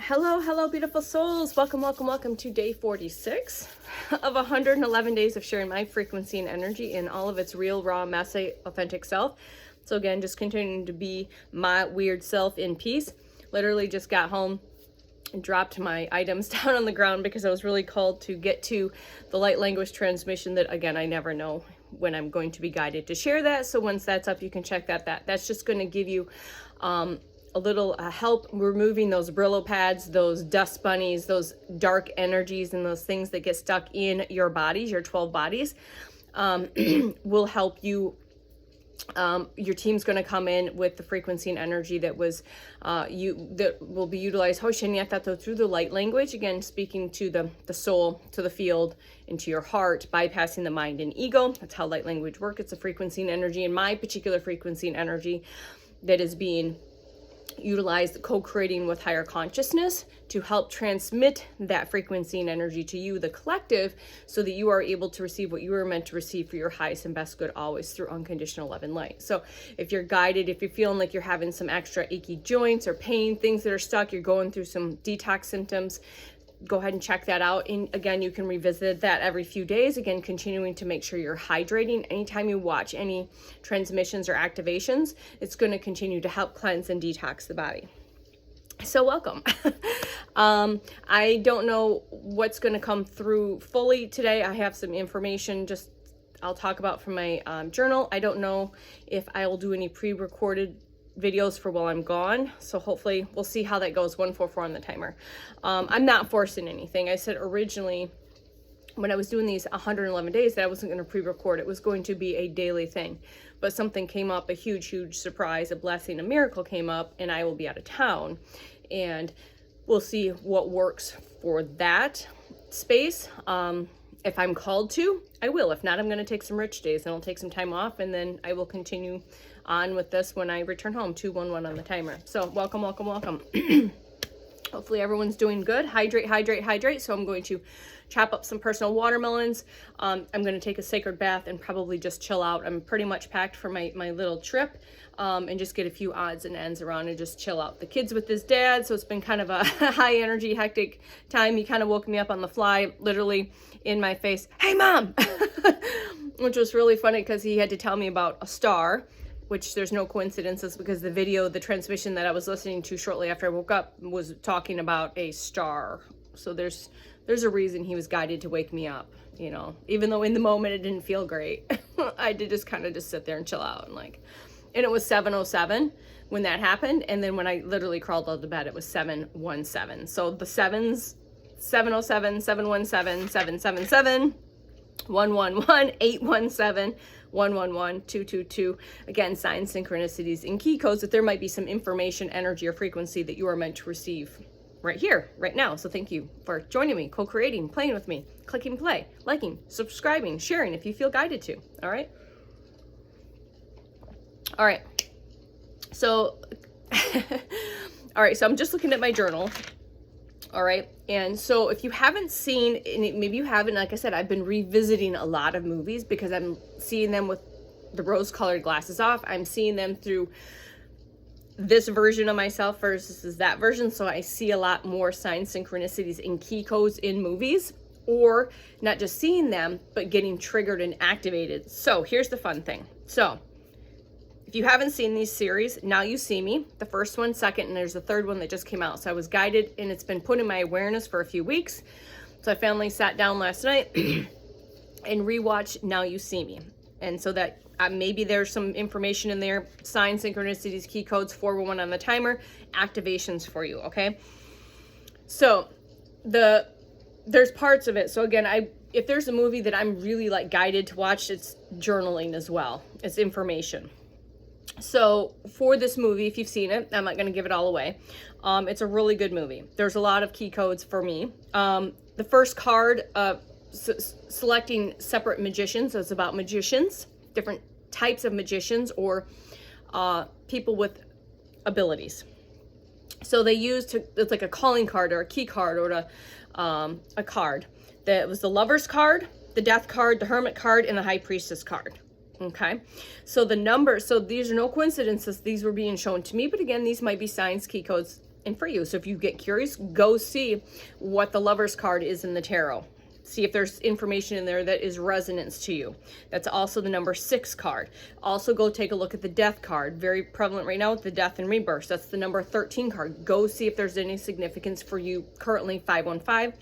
Hello, beautiful souls. Welcome to day 46 of 111 days of sharing my frequency and energy in all of its real, raw, messy, authentic self. So again, just continuing to be my weird self in peace. Literally just got home and dropped my items down on the ground because I was really called to get to the light language transmission that, again, I never know when I'm going to be guided to share that. So once that's up, you can check that's just going to give you a little help removing those Brillo pads, those dust bunnies, those dark energies, and those things that get stuck in your bodies, your 12 bodies, will help you. Your team's going to come in with the frequency and energy that was that will be utilized through the light language, again speaking to the soul, to the field, into your heart, bypassing the mind and ego. That's how light language works. It's a frequency and energy, and my particular frequency and energy that is being utilized, co-creating with higher consciousness to help transmit that frequency and energy to you, the collective, so that you are able to receive what you were meant to receive for your highest and best good, always through unconditional love and light. So if you're guided, if you're feeling like you're having some extra achy joints or pain, things that are stuck, you're going through some detox symptoms, go ahead and check that out. And again, you can revisit that every few days, again continuing to make sure you're hydrating. Anytime you watch any transmissions or activations, it's going to continue to help cleanse and detox the body. So welcome. I don't know what's going to come through fully today. I have some information just I'll talk about from my journal. I don't know if I will do any pre-recorded videos for while I'm gone, so hopefully we'll see how that goes. 144 on the timer. I'm not forcing anything. I said originally when I was doing these 111 days that I wasn't going to pre-record. It was going to be a daily thing, but something came up, a huge surprise, a blessing, a miracle came up, and I will be out of town, and we'll see what works for that space. If I'm called to, I will. If not, I'm going to take some rich days and I'll take some time off, and then I will continue on with this when I return home. 211 on the timer. So welcome. Hopefully everyone's doing good. Hydrate. So I'm going to chop up some personal watermelons. I'm going to take a sacred bath and probably just chill out. I'm pretty much packed for my little trip, and just get a few odds and ends around and just chill out. The kid's with his dad, so it's been kind of a high energy, hectic time. He kind of woke me up on the fly, literally in my face, "Hey mom," which was really funny because he had to tell me about a star, which there's no coincidences because the transmission that I was listening to shortly after I woke up was talking about a star. So there's a reason he was guided to wake me up, you know, even though in the moment it didn't feel great. I did just kind of just sit there and chill out, and it was 7:07 when that happened. And then when I literally crawled out of bed, it was 7:17. So the sevens, 7:07, 7:17, 7:77, 111, 8:17, 111, 222. Again, signs, synchronicities, and key codes that there might be some information, energy, or frequency that you are meant to receive right here, right now. So thank you for joining me, co-creating, playing with me, clicking play, liking, subscribing, sharing if you feel guided to. All right. So, all right. So I'm just looking at my journal. All right. And so if you haven't seen, and maybe you haven't, like I said, I've been revisiting a lot of movies because I'm seeing them with the rose-colored glasses off. I'm seeing them through this version of myself versus that version. So I see a lot more signs, synchronicities, and key codes in movies, or not just seeing them, but getting triggered and activated. So here's the fun thing. So if you haven't seen these series, Now You See Me, the first one, second, and there's a third one that just came out. So I was guided, and it's been put in my awareness for a few weeks. So I finally sat down last night and rewatched Now You See Me. And so that maybe there's some information in there, signs, synchronicities, key codes, 411 on the timer, activations for you, okay? So there's parts of it. So again, if there's a movie that I'm really guided to watch, it's journaling as well. It's information. So for this movie, if you've seen it, I'm not going to give it all away. It's a really good movie. There's a lot of key codes for me. The first card, selecting separate magicians. So it's about magicians, different types of magicians, or people with abilities. So they it's like a calling card or a key card, or a card. That was the Lover's card, the Death card, the Hermit card, and the High Priestess card. Okay, so the numbers, so these are no coincidences. These were being shown to me, but again, these might be signs, key codes, and for you. So if you get curious, go see what the Lover's card is in the tarot. See if there's information in there that is resonance to you. That's also the number 6 card. Also go take a look at the Death card. Very prevalent right now with the Death and Rebirth. That's the number 13 card. Go see if there's any significance for you currently, 515.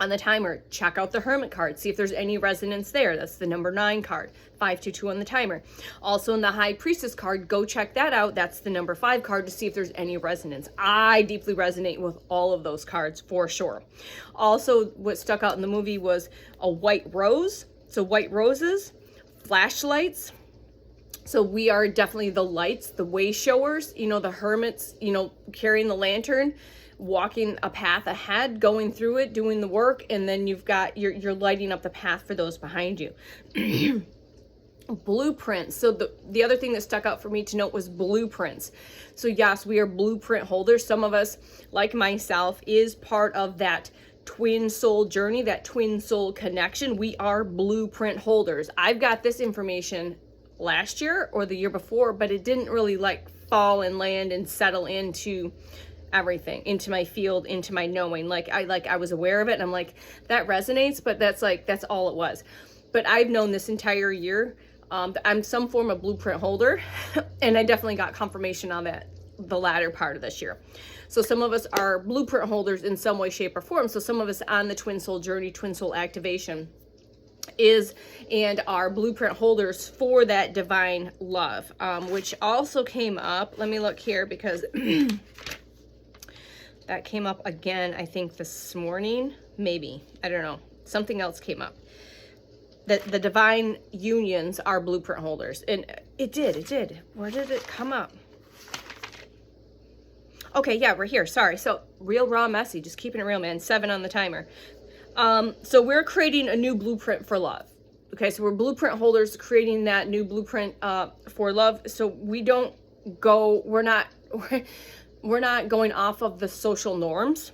On the timer, check out the Hermit card. See if there's any resonance there. That's the number 9 card. 522 on the timer. Also in the High Priestess card, go check that out. That's the number 5 card to see if there's any resonance. I deeply resonate with all of those cards for sure. Also, what stuck out in the movie was a white rose. So white roses, flashlights. So we are definitely the lights, the way showers, you know, the hermits, you know, carrying the lantern, walking a path ahead, going through it, doing the work, and then you've got, you're lighting up the path for those behind you. Blueprints. So the other thing that stuck out for me to note was blueprints. So yes, we are blueprint holders. Some of us, like myself, is part of that twin soul journey, that twin soul connection. We are blueprint holders. I've got this information last year or the year before, but it didn't really like fall and land and settle into everything, into my field, into my knowing. I was aware of it and I'm like, that resonates, but that's all it was. But I've known this entire year, I'm some form of blueprint holder, and I definitely got confirmation on that the latter part of this year. So some of us are blueprint holders in some way, shape, or form. So some of us on the twin soul journey, twin soul activation is and are blueprint holders for that divine love, which also came up. Let me look here because that came up again, I think this morning, maybe, I don't know, something else came up. That the divine unions are blueprint holders. And it did. Where did it come up? Okay, yeah, we're here, sorry. So real, raw, messy, just keeping it real, man. 7 on the timer. So we're creating a new blueprint for love. Okay, so we're blueprint holders creating that new blueprint for love. So we don't go, we're not going off of the social norms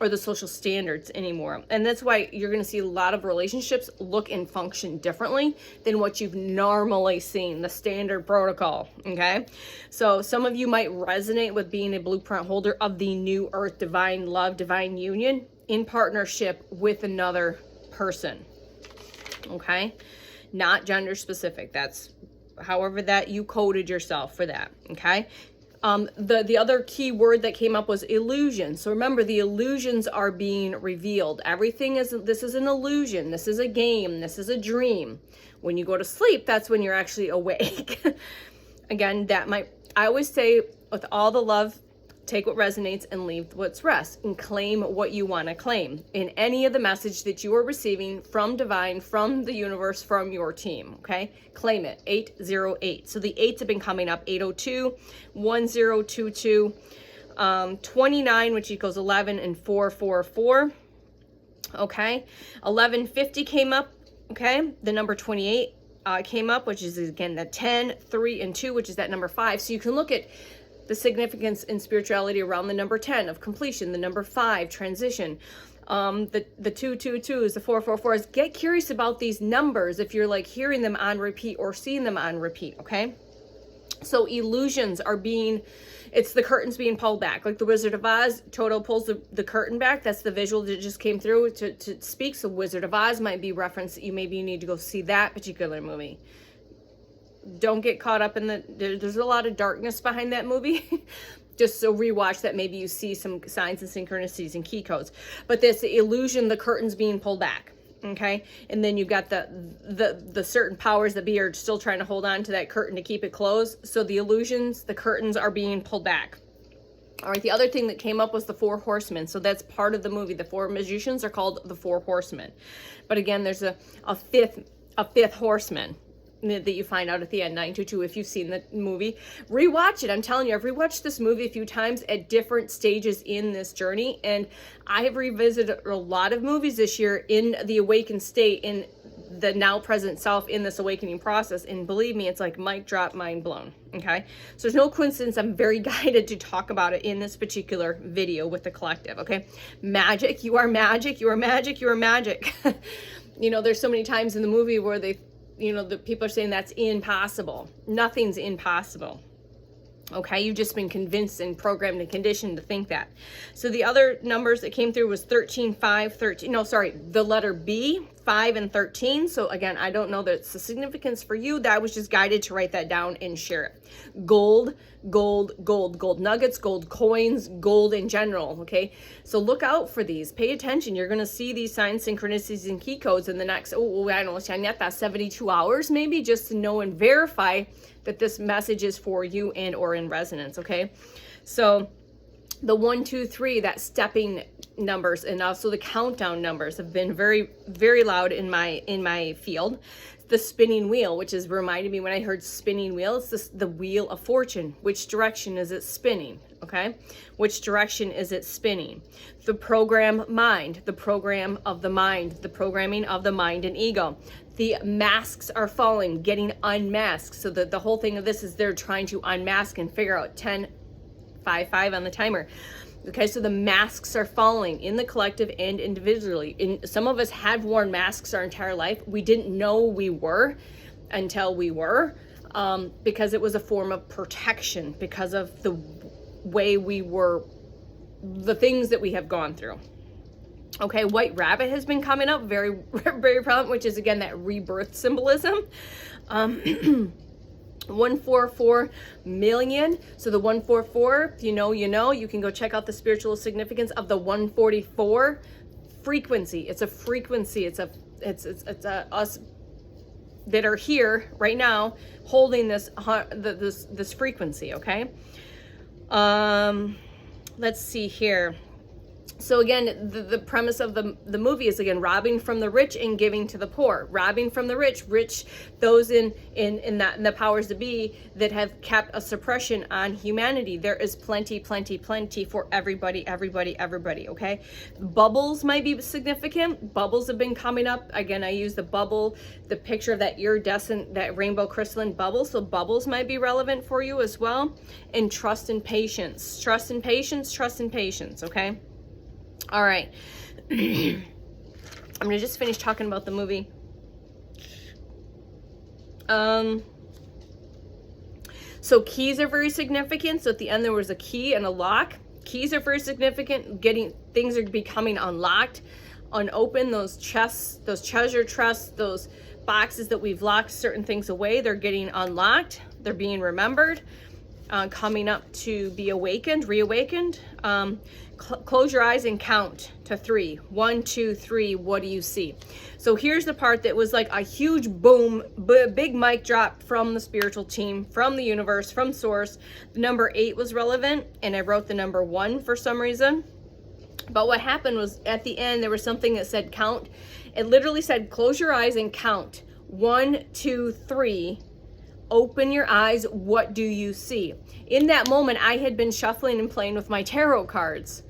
or the social standards anymore. And that's why you're going to see a lot of relationships look and function differently than what you've normally seen, the standard protocol, okay? So some of you might resonate with being a blueprint holder of the new earth, divine love, divine union in partnership with another person, okay? Not gender specific. That's however that you coded yourself for that, okay? The other key word that came up was illusion. So remember, the illusions are being revealed. This is an illusion. This is a game. This is a dream. When you go to sleep, that's when you're actually awake. Again, I always say with all the love, take what resonates and leave what's rest, and claim what you want to claim in any of the message that you are receiving from divine, from the universe, from your team, okay? Claim it. 808. So the 8s have been coming up. 802, 1022, 29, which equals 11, and 444, okay? 1150 came up, okay? The number 28 came up, which is again the 10, 3, and 2, which is that number 5. So you can look at the significance in spirituality around the number 10 of completion, the number 5 transition, the 222s, the 444s. Get curious about these numbers if you're like hearing them on repeat or seeing them on repeat, okay? So illusions are it's the curtains being pulled back. Like the Wizard of Oz, Toto pulls the curtain back. That's the visual that just came through to speak. So Wizard of Oz might be referenced that you need to go see that particular movie. Don't get caught up in there's a lot of darkness behind that movie. Just so rewatch that, maybe you see some signs and synchronicities and key codes. But there's the illusion, the curtains being pulled back, okay? And then you've got the certain powers that be are still trying to hold on to that curtain to keep it closed. So the illusions, the curtains are being pulled back. All right, the other thing that came up was the 4 Horsemen. So that's part of the movie. The 4 magicians are called the 4 Horsemen. But again, there's a fifth horseman that you find out at the end, 922, if you've seen the movie. Rewatch it. I'm telling you, I've rewatched this movie a few times at different stages in this journey, and I have revisited a lot of movies this year in the awakened state, in the now present self, in this awakening process, and believe me, it's like mic drop, mind blown, okay? So there's no coincidence I'm very guided to talk about it in this particular video with the collective, okay? Magic, you are magic, you are magic, you are magic. You know, there's so many times in the movie where the people are saying that's impossible. Nothing's impossible. Okay, you've just been convinced and programmed and conditioned to think that. So the other numbers that came through was 13, 5, 13. No, sorry, the letter B, 5 and 13. So again, I don't know that's the significance for you. That was just guided to write that down and share it. Gold, gold, gold, gold nuggets, gold coins, gold in general. Okay, so look out for these. Pay attention. You're going to see these signs, synchronicities, and key codes in the next, I don't know, 72 hours maybe, just to know and verify that this message is for you and or in resonance. Okay, so the 1, 2, 3, that stepping numbers, and also the countdown numbers have been very, very loud in my field. The spinning wheel, which is reminded me when I heard spinning wheel, it's the wheel of fortune. Which direction is it spinning? Okay, which direction is it spinning? The program mind, the program of the mind, the programming of the mind and ego. The masks are falling, getting unmasked. So the whole thing of this is they're trying to unmask and figure out 10, 5, 5 on the timer. Okay, so the masks are falling in the collective and individually. Some of us had worn masks our entire life. We didn't know we were until we were, because it was a form of protection because of the way we were, the things that we have gone through. Okay, white rabbit has been coming up very, very prevalent, which is again that rebirth symbolism. 144 million. So the 144, you know, you can go check out the spiritual significance of the 144 frequency. It's a frequency. It's us that are here right now holding this frequency. Okay. Let's see here. So again, the premise of the movie is again robbing from the rich and giving to the poor. Robbing from the rich, those in the powers to be that have kept a suppression on humanity. There is plenty for everybody. Okay, bubbles might be significant. Bubbles have been coming up. Again, I use the bubble, the picture of that iridescent, that rainbow crystalline bubble. So bubbles might be relevant for you as well. And trust and patience. Trust and patience. Okay. All right. I'm going to just finish talking about the movie. So keys are very significant. So at the end, there was a key and a lock. Keys are very significant. Things are becoming unlocked, unopened. Those chests, those treasure chests, those boxes that we've locked certain things away, they're getting unlocked. They're being remembered, coming up to be reawakened. Close your eyes and count to 3. 1, 2, 3. What do you see? So here's the part that was like a huge boom, big mic drop from the spiritual team, from the universe, from source. The number 8 was relevant, and I wrote the number 1 for some reason. But what happened was at the end, there was something that said count. It literally said, close your eyes and count. 1, 2, 3. Open your eyes. What do you see? In that moment, I had been shuffling and playing with my tarot cards.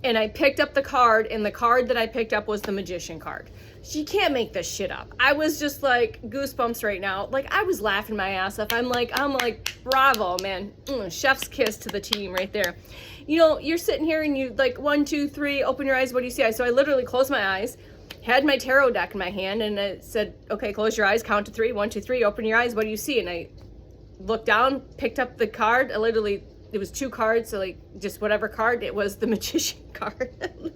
And I picked up the card, and the card that I picked up was the Magician card. She can't make this shit up. I was just like goosebumps right now. Like I was laughing my ass off. I'm like, bravo, man. Chef's kiss to the team right there. You know, you're sitting here and you like 1, 2, 3, open your eyes. What do you see? So I literally closed my eyes, had my tarot deck in my hand, and it said, okay, close your eyes, count to 3. 1, 2, 3, open your eyes. What do you see? And I looked down, picked up the card. It was 2 cards, so like just whatever card, it was the Magician card.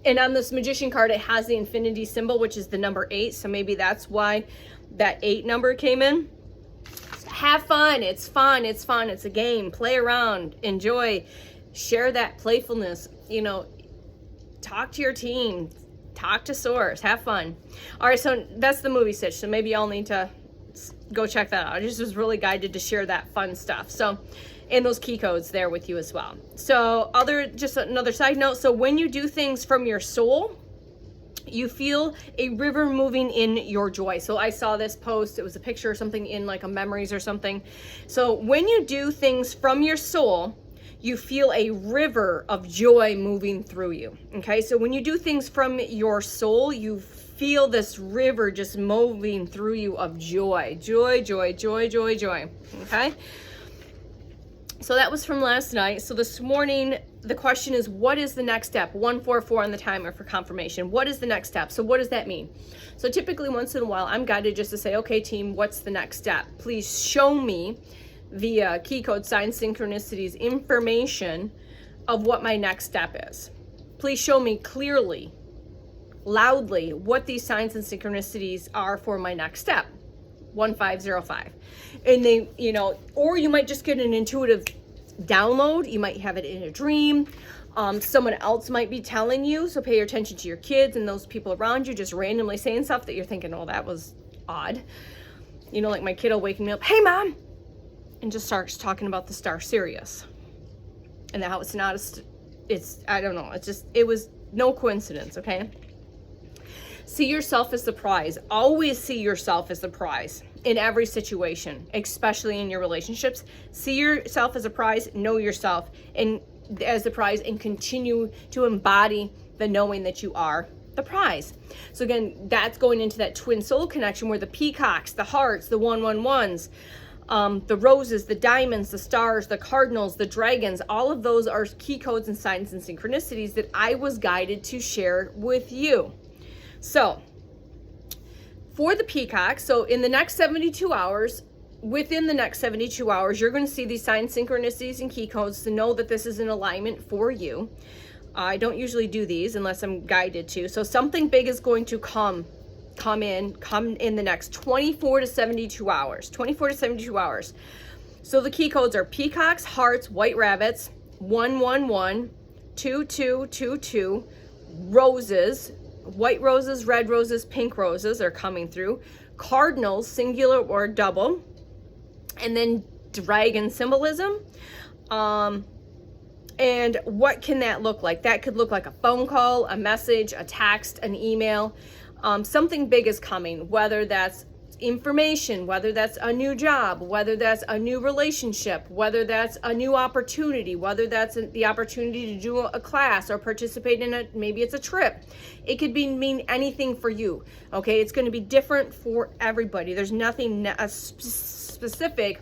And on this Magician card, it has the infinity symbol, which is the number 8. So maybe that's why that 8 number came in. Have fun. It's fun. It's a game. Play around. Enjoy. Share that playfulness. You know, talk to your team. Talk to source. Have fun. All right, so that's the movie stitch. So maybe y'all need to go check that out. I just was really guided to share that fun stuff. So, and those key codes there with you as well. So just another side note. So when you do things from your soul, you feel a river moving in your joy. So I saw this post. It was a picture or something in like a memories or something. So when you do things from your soul, you feel a river of joy moving through you. Okay. So when you do things from your soul, you feel this river just moving through you of joy. Joy. Okay. So that was from last night. So this morning, the question is, what is the next step? 144 on the timer for confirmation. What is the next step? So what does that mean? So typically once in a while, I'm guided just to say, okay, team, what's the next step? Please show me via key code, signs, synchronicities, information of what my next step is. Please show me clearly, loudly, what these signs and synchronicities are for my next step. 1505. And they, you know, or you might just get an intuitive download. You might have it in a dream. Someone else might be telling you, so pay attention to your kids and those people around you just randomly saying stuff that you're thinking, oh, that was odd. You know, like my kid will wake me up, hey mom, and just starts talking about the star Sirius. And how it's not I don't know, it was no coincidence, okay? See yourself as the prize. Always see yourself as the prize in every situation, especially in your relationships. See yourself as a prize, know yourself and as the prize, and continue to embody the knowing that you are the prize. So again, that's going into that twin soul connection where the peacocks, the hearts, the 111s, the roses, the diamonds, the stars, the cardinals, the dragons, all of those are key codes and signs and synchronicities that I was guided to share with you. So for the peacock, so in the next 72 hours, within the next 72 hours, you're going to see these signs, synchronicities, and key codes to know that this is in alignment for you. I don't usually do these unless I'm guided to. So something big is going to come in the next 24 to 72 hours. 24 to 72 hours. So the key codes are peacocks, hearts, white rabbits, 111, 2222, roses, white roses, red roses, pink roses are coming through, cardinals, singular or double, and then dragon symbolism. And what can that look like? That could look like a phone call, a message, a text, an email. Something big is coming, whether that's information, whether that's a new job, whether that's a new relationship, whether that's a new opportunity, whether that's the opportunity to do a class or participate in maybe it's a trip. It could mean anything for you, okay? It's going to be different for everybody. There's nothing specific,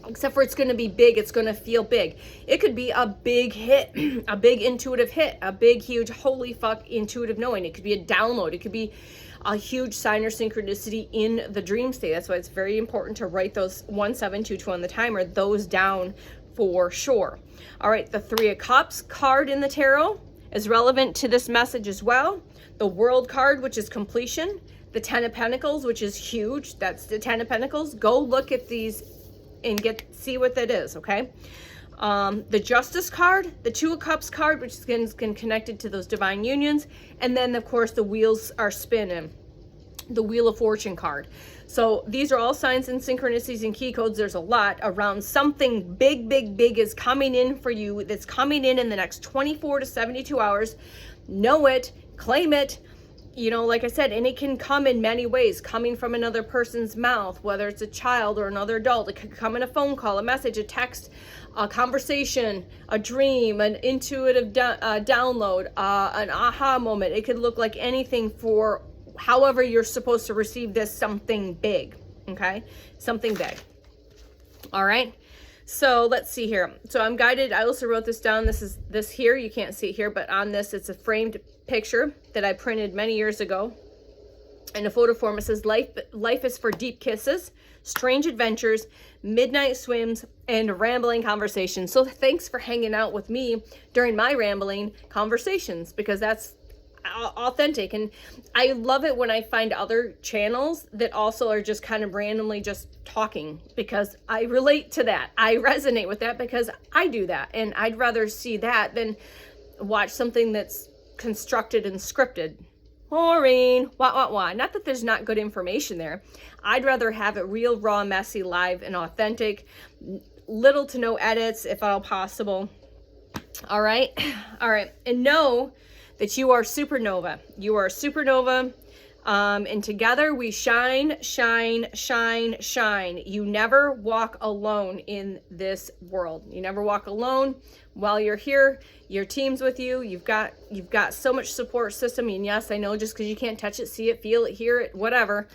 except for it's going to be big. It's going to feel big. It could be a big hit, a big intuitive hit, a big, huge, holy fuck intuitive knowing. It could be a download. It could be a huge sign or synchronicity in the dream state. That's why it's very important to write those 1722 on the timer, those down for sure. All right, the 3 of Cups card in the tarot is relevant to this message as well. The World card, which is completion. The 10 of Pentacles, which is huge. That's the 10 of Pentacles. Go look at these and see what that is, okay? The Justice card, the 2 of Cups card, which is again connected to those divine unions, and then of course the wheels are spinning, the Wheel of Fortune card. So these are all signs and synchronicities and key codes. There's a lot around something big is coming in for you. That's coming in the next 24 to 72 hours. Know it, claim it. You know, like I said, and it can come in many ways, coming from another person's mouth, whether it's a child or another adult. It could come in a phone call, a message, a text, a conversation, a dream, an intuitive download, an aha moment. It could look like anything for however you're supposed to receive this, something big, okay? Something big. All right? So let's see here. So I'm guided. I also wrote this down. This here, you can't see it here, but on this, it's a framed picture that I printed many years ago. In a photo form, it says, life is for deep kisses, strange adventures, midnight swims, and rambling conversations. So thanks for hanging out with me during my rambling conversations, because that's authentic. And I love it when I find other channels that also are just kind of randomly just talking, because I relate to that. I resonate with that because I do that. And I'd rather see that than watch something that's constructed and scripted. Boring. Wah. Not that there's not good information there. I'd rather have it real, raw, messy, live, and authentic. Little to no edits if at all possible. All right. And know that you are supernova. You are a supernova. And together we shine. You never walk alone in this world. You never walk alone. While you're here, your team's with you. You've got so much support system. And yes, I know, just because you can't touch it, see it, feel it, hear it, whatever.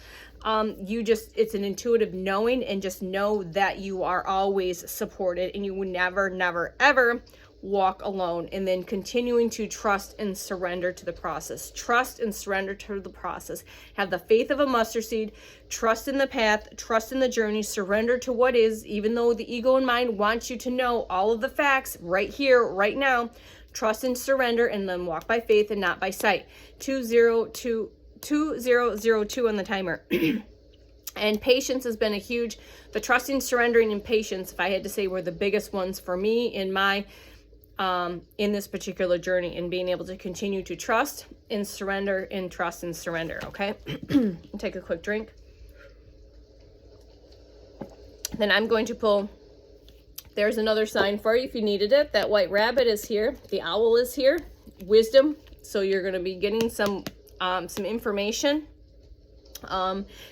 It's an intuitive knowing, and just know that you are always supported, and you will never, ever walk alone, and then continuing to trust and surrender to the process. Trust and surrender to the process. Have the faith of a mustard seed, trust in the path, trust in the journey, surrender to what is, even though the ego and mind wants you to know all of the facts right here, right now. Trust and surrender, and then walk by faith and not by sight. 2002 on the timer. And patience has been the trusting, surrendering, and patience, if I had to say, were the biggest ones for me in my in this particular journey, and being able to continue to trust and surrender and trust and surrender. Okay. Take a quick drink. Then I'm going to pull, there's another sign for you if you needed it. That white rabbit is here, the owl is here, wisdom. So you're going to be getting some information,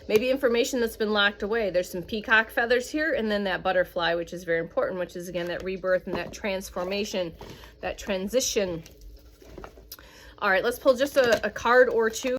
maybe information that's been locked away. There's some peacock feathers here, and then that butterfly, which is very important, which is again that rebirth and that transformation, that transition. All right, let's pull just a card or two.